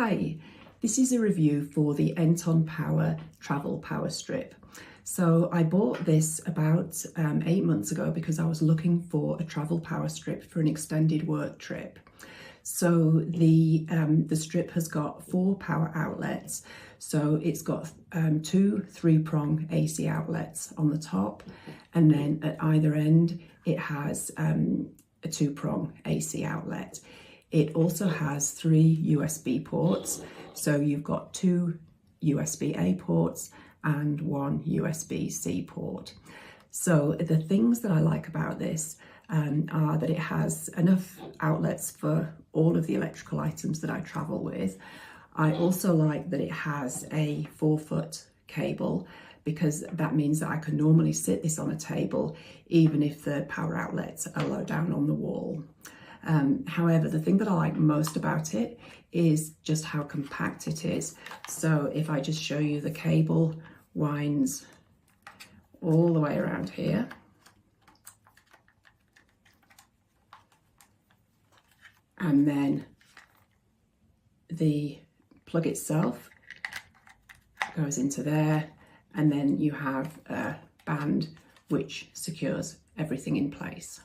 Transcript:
Hi, this is a review for the NTONPOWER travel power strip. So I bought this about 8 months ago because I was looking for a travel power strip for an extended work trip. So the strip has got 4 power outlets. So it's got 2 3-prong AC outlets on the top, and then at either end it has a 2-prong AC outlet. It also has 3 USB ports, so you've got 2 USB-A ports and 1 USB-C port. So the things that I like about this are that it has enough outlets for all of the electrical items that I travel with. I also like that it has a 4-foot cable, because that means that I can normally sit this on a table even if the power outlets are low down on the wall. However, the thing that I like most about it is just how compact it is. So if I just show you, the cable winds all the way around here. And then the plug itself goes into there, and then you have a band which secures everything in place.